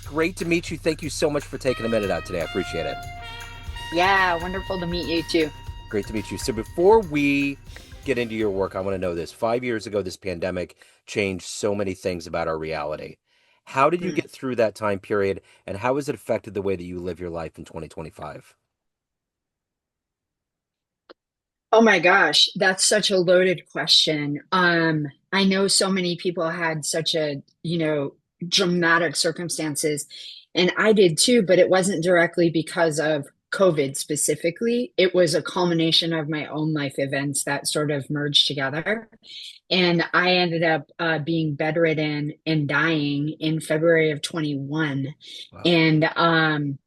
Great to meet you. Thank you so much for taking a minute out today. I appreciate it. Yeah, wonderful to meet you too. Great to meet you. So, before we get into your work, I want to know this. 5 years ago, this pandemic changed so many things about our reality. How did you Hmm. get through that time period, and how has it affected the way that you live your life in 2025? Oh my gosh, that's such a loaded question. I know so many people had such dramatic circumstances, and I did too, but it wasn't directly because of COVID specifically. It was a culmination of my own life events that sort of merged together. And I ended up being bedridden and dying in February of 21. Wow. And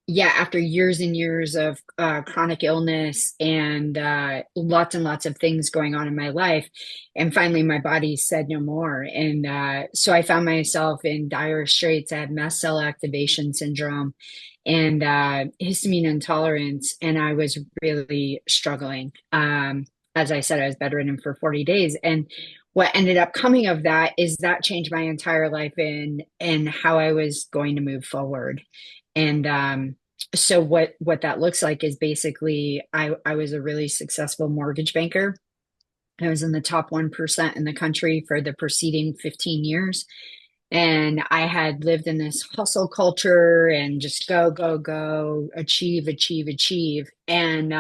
yeah, after years and years of chronic illness and lots of things going on in my life, and finally my body said no more. And so I found myself in dire straits. I had mast cell activation syndrome and histamine intolerance, and I was really struggling. As I said, I was bedridden for 40 days. And what ended up coming of that is that changed my entire life and how I was going to move forward. And so what that looks like is basically I was a really successful mortgage banker. I was in the top 1% in the country for the preceding 15 years. And I had lived in this hustle culture and just go, go, go, achieve, achieve, achieve. And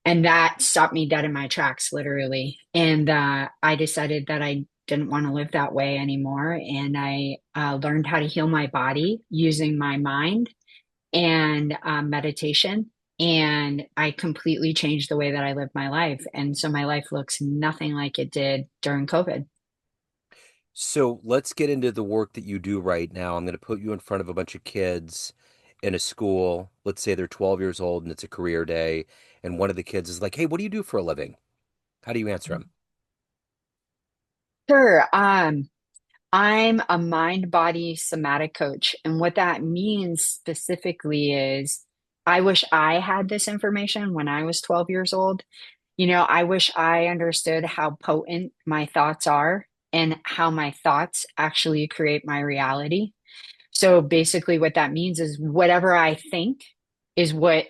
that stopped me dead in my tracks, literally. And I decided that I didn't want to live that way anymore. And I learned how to heal my body using my mind and meditation. And I completely changed the way that I live my life. And so my life looks nothing like it did during COVID. So, let's get into the work that you do right now. I'm going to put you in front of a bunch of kids in a school. Let's say they're 12 years old and it's a career day, and one of the kids is like, "Hey, what do you do for a living?" How do you answer them? Sure. I'm a mind body somatic coach. And what that means specifically is I wish I had this information when I was 12 years old. I wish I understood how potent my thoughts are and how my thoughts actually create my reality. So basically, what that means is whatever I think is what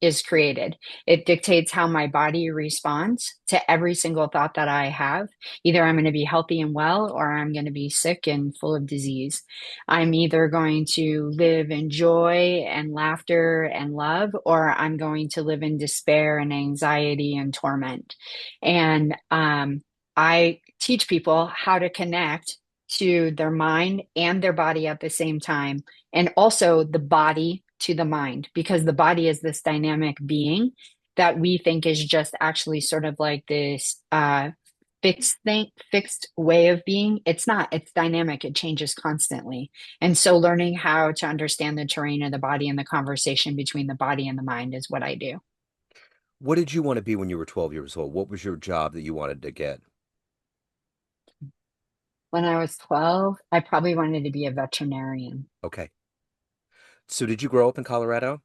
is created. It dictates how my body responds to every single thought that I have. Either I'm going to be healthy and well, or I'm going to be sick and full of disease. I'm either going to live in joy and laughter and love, or I'm going to live in despair and anxiety and torment. And I teach people how to connect to their mind and their body at the same time, and also the body to the mind, because the body is this dynamic being that we think is just actually sort of like this fixed way of being. It's not, it's dynamic, it changes constantly. And so learning how to understand the terrain of the body and the conversation between the body and the mind is what I do. What did you want to be when you were 12 years old? What was your job that you wanted to get? When I was 12, I probably wanted to be a veterinarian. Okay. So did you grow up in Colorado?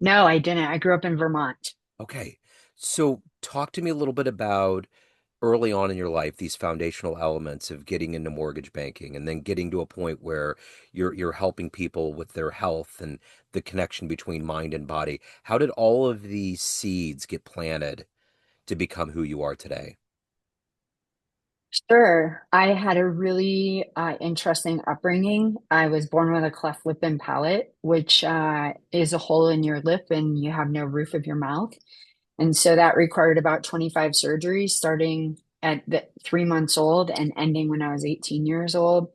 No, I didn't. I grew up in Vermont. Okay. So talk to me a little bit about early on in your life, these foundational elements of getting into mortgage banking and then getting to a point where you're helping people with their health and the connection between mind and body. How did all of these seeds get planted to become who you are today? Sure. I had a really interesting upbringing. I was born with a cleft lip and palate, which is a hole in your lip and you have no roof of your mouth. And so that required about 25 surgeries, starting at 3 months old and ending when I was 18 years old.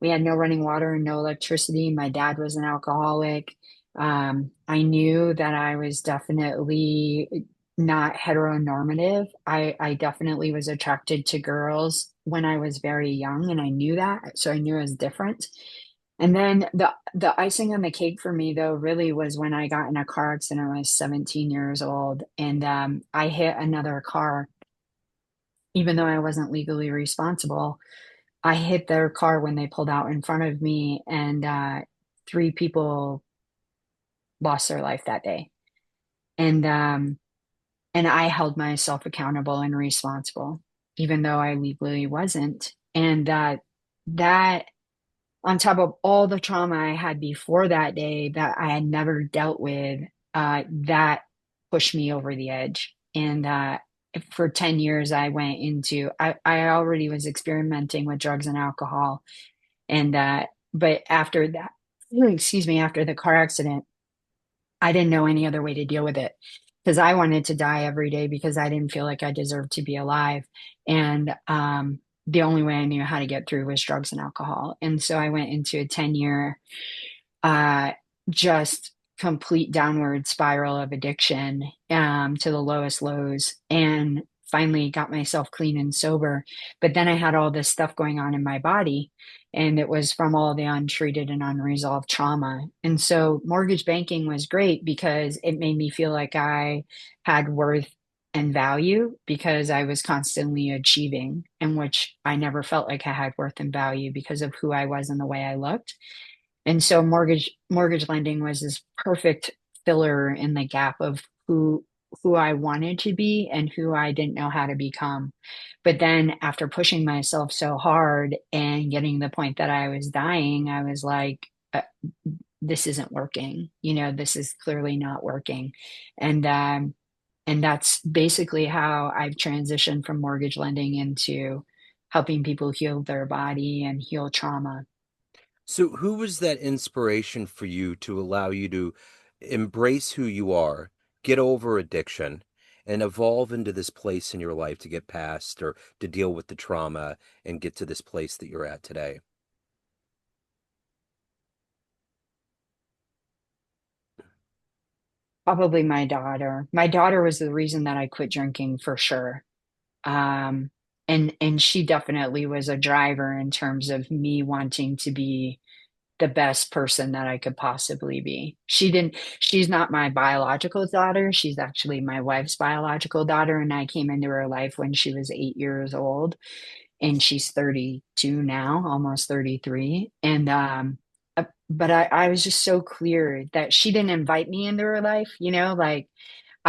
We had no running water and no electricity. My dad was an alcoholic. I knew that I was definitely not heteronormative. I definitely was attracted to girls when I was very young, and I knew that. So I knew I was different. And then the icing on the cake for me, though, really was when I got in a car accident when I was 17 years old, and I hit another car, even though I wasn't legally responsible. I hit their car when they pulled out in front of me, and three people lost their life that day. And I held myself accountable and responsible, even though I legally wasn't. And that on top of all the trauma I had before that day that I had never dealt with, that pushed me over the edge. And for 10 years, I already was experimenting with drugs and alcohol. And but after that, excuse me, after the car accident, I didn't know any other way to deal with it because I wanted to die every day because I didn't feel like I deserved to be alive. And the only way I knew how to get through was drugs and alcohol. And so I went into a 10-year uh, just complete downward spiral of addiction to the lowest lows, and finally got myself clean and sober. But then I had all this stuff going on in my body, and it was from all the untreated and unresolved trauma. And so mortgage banking was great because it made me feel like I had worth and value because I was constantly achieving, in which I never felt like I had worth and value because of who I was and the way I looked. And so mortgage lending was this perfect filler in the gap of who I wanted to be and who I didn't know how to become. But then after pushing myself so hard and getting to the point that I was dying, I was like, this isn't working. This is clearly not working. And and that's basically how I've transitioned from mortgage lending into helping people heal their body and heal trauma. So, who was that inspiration for you to allow you to embrace who you are, get over addiction, and evolve into this place in your life to get past or to deal with the trauma and get to this place that you're at today? Probably my daughter. My daughter was the reason that I quit drinking for sure. Um, and she definitely was a driver in terms of me wanting to be the best person that I could possibly be. She's not my biological daughter. She's actually my wife's biological daughter. And I came into her life when she was 8 years old, and she's 32 now, almost 33. And but I was just so clear that she didn't invite me into her life, like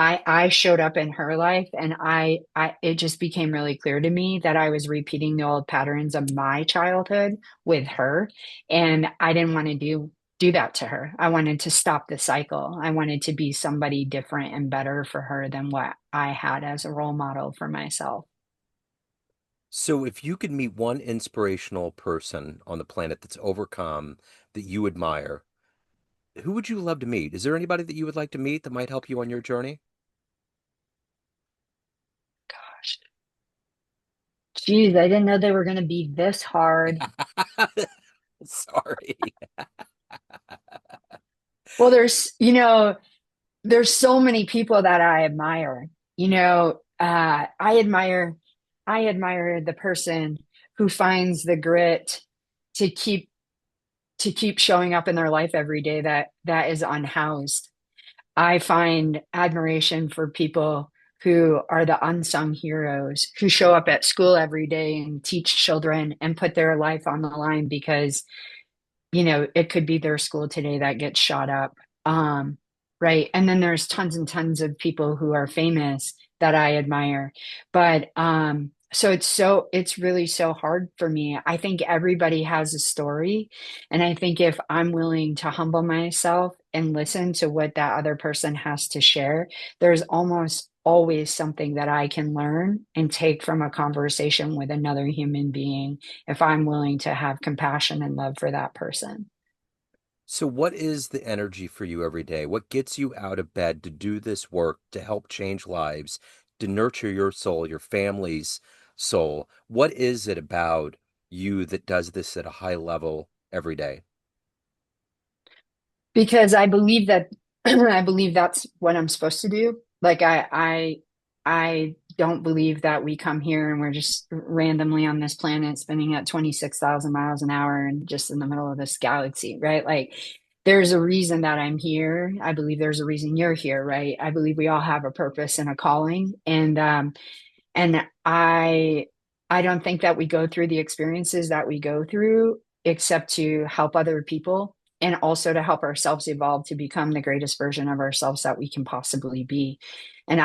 I showed up in her life, and I it just became really clear to me that I was repeating the old patterns of my childhood with her, and I didn't want to do that to her. I wanted to stop the cycle. I wanted to be somebody different and better for her than what I had as a role model for myself. So, if you could meet one inspirational person on the planet that's overcome that you admire, who would you love to meet? Is there anybody that you would like to meet that might help you on your journey? Geez, I didn't know they were going to be this hard. Sorry. Well, there's so many people that I admire. I admire the person who finds the grit to keep showing up in their life every day that is unhoused. I find admiration for people who are the unsung heroes who show up at school every day and teach children and put their life on the line because it could be their school today that gets shot up. Um, right. And then there's tons and tons of people who are famous that I admire. But it's really so hard for me. I think everybody has a story. And I think if I'm willing to humble myself and listen to what that other person has to share, there's almost always something that I can learn and take from a conversation with another human being if I'm willing to have compassion and love for that person. So, what is the energy for you every day? What gets you out of bed to do this work, to help change lives, to nurture your soul, your family's soul? What is it about you that does this at a high level every day? Because I believe that I believe that's what I'm supposed to do. Like I don't believe that we come here and we're just randomly on this planet spinning at 26,000 miles an hour and just in the middle of this galaxy, right? Like there's a reason that I'm here. I believe there's a reason you're here, right? I believe we all have a purpose and a calling. And I don't think that we go through the experiences that we go through except to help other people and also to help ourselves evolve to become the greatest version of ourselves that we can possibly be. And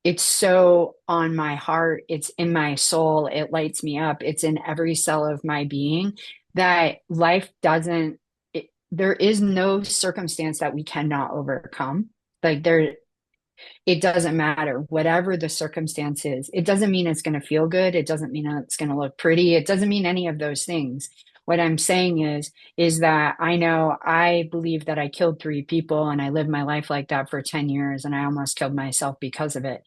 it's so on my heart, it's in my soul, it lights me up, it's in every cell of my being that life doesn't, there is no circumstance that we cannot overcome. Like there, it doesn't matter whatever the circumstance is. It doesn't mean it's going to feel good. It doesn't mean it's going to look pretty. It doesn't mean any of those things. What I'm saying is that I know I believe that I killed three people and I lived my life like that for 10 years and I almost killed myself because of it.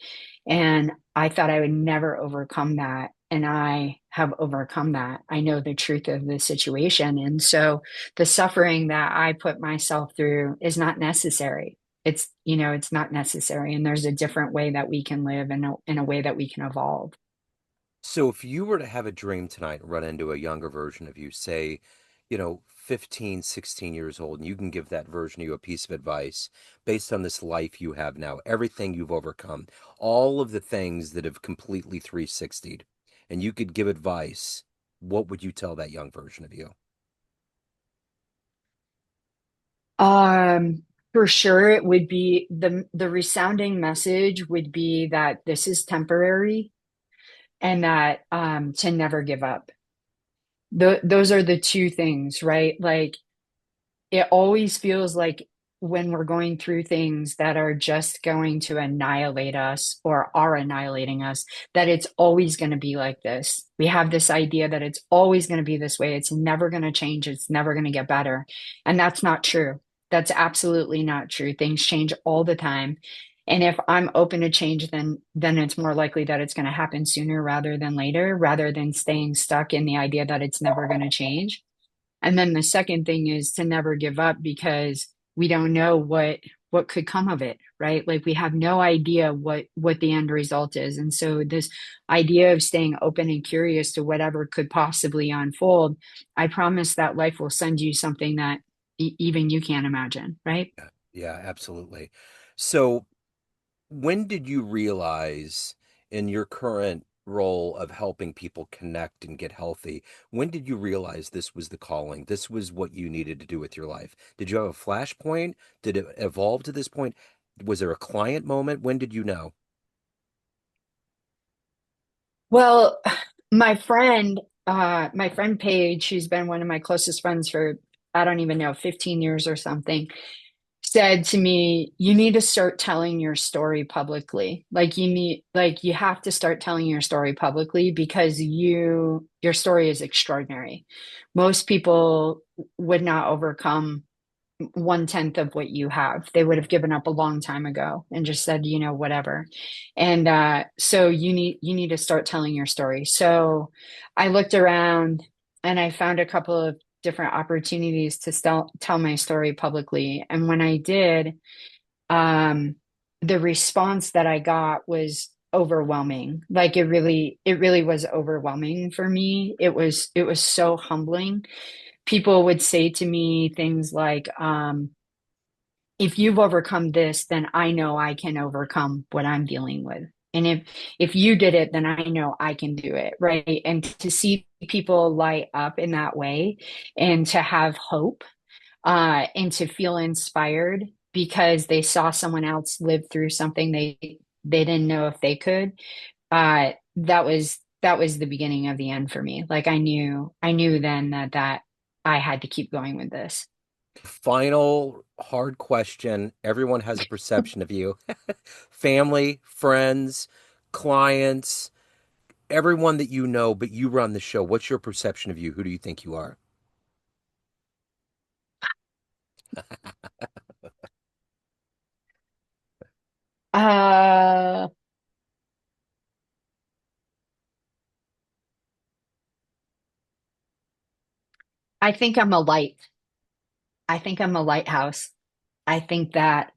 And I thought I would never overcome that. And I have overcome that. I know the truth of the situation. And so the suffering that I put myself through is not necessary. It's, it's not necessary. And there's a different way that we can live and in a way that we can evolve. So if you were to have a dream tonight and run into a younger version of you, say, 15, 16 years old, and you can give that version of you a piece of advice based on this life you have now, everything you've overcome, all of the things that have completely 360'd, and you could give advice, what would you tell that young version of you? Um, for sure, it would be the resounding message would be that this is temporary and that to never give up. Those are the two things, right? Like it always feels like when we're going through things that are just going to annihilate us or are annihilating us, that it's always going to be like this. We have this idea that it's always going to be this way. It's never going to change. It's never going to get better. And that's not true. That's absolutely not true. Things change all the time. And if I'm open to change, then it's more likely that it's going to happen sooner rather than later, rather than staying stuck in the idea that it's never going to change. And then the second thing is to never give up because we don't know what could come of it, right? Like we have no idea what the end result is. And so this idea of staying open and curious to whatever could possibly unfold, I promise that life will send you something that even you can't imagine, right? Yeah, yeah, absolutely. So when did you realize in your current role of helping people connect and get healthy, when did you realize this was the calling? This was what you needed to do with your life? Did you have a flashpoint? Did it evolve to this point? Was there a client moment? When did you know? Well, my friend Paige, who's been one of my closest friends for I don't even know, 15 years or something, said to me, you need to start telling your story publicly. Like you have to start telling your story publicly because your story is extraordinary. Most people would not overcome 1/10 of what you have. They would have given up a long time ago and just said, whatever. And so you need to start telling your story. So I looked around and I found a couple of different opportunities to tell my story publicly. And when I did, um, the response that I got was overwhelming. Like it really was overwhelming for me. It was so humbling. People would say to me things like, if you've overcome this, then I know I can overcome what I'm dealing with. And if you did it, then I know I can do it, right? And to see people light up in that way and to have hope, and to feel inspired because they saw someone else live through something they didn't know if they could. That was the beginning of the end for me. Like I knew then that I had to keep going with this. Final hard question. Everyone has a perception of you. Family, friends, clients, everyone that you know, but you run the show. What's your perception of you? Who do you think you are? Uh, I think I'm a light. I think I'm a lighthouse. I think that,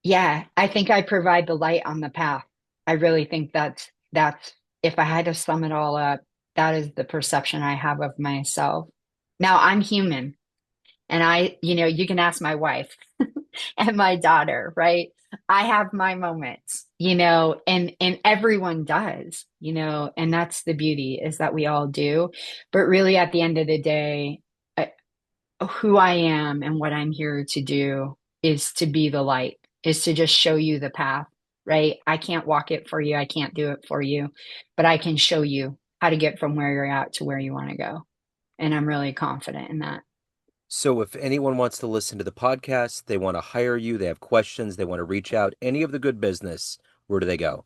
yeah, I think I provide the light on the path. I really think that's if I had to sum it all up, that is the perception I have of myself. Now I'm human and you can ask my wife and my daughter, right? I have my moments, and everyone does, and that's the beauty is that we all do. But really at the end of the day, who I am and what I'm here to do is to be the light, is to just show you the path, right? I can't walk it for you. I can't do it for you, but I can show you how to get from where you're at to where you want to go. And I'm really confident in that. So if anyone wants to listen to the podcast, they want to hire you, they have questions, they want to reach out, any of the good business, where do they go?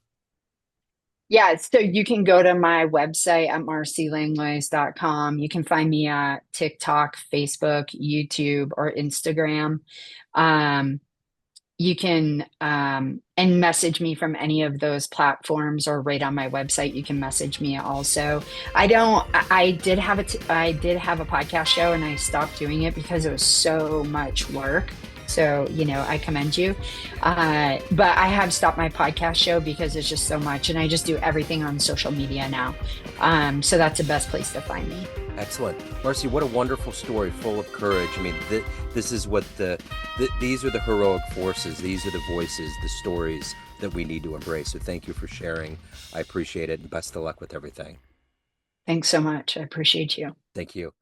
Yeah, so you can go to my website at marcylanglois.com. You can find me at TikTok, Facebook, YouTube, or Instagram. Um, you can and message me from any of those platforms or right on my website. You can message me also. I did have I did have a podcast show and I stopped doing it because it was so much work. So, I commend you. But I have stopped my podcast show because it's just so much and I just do everything on social media now. So that's the best place to find me. Excellent. Marcy, what a wonderful story, full of courage. I mean, this is what these are the heroic forces. These are the voices, the stories that we need to embrace. So thank you for sharing. I appreciate it, and best of luck with everything. Thanks so much. I appreciate you. Thank you.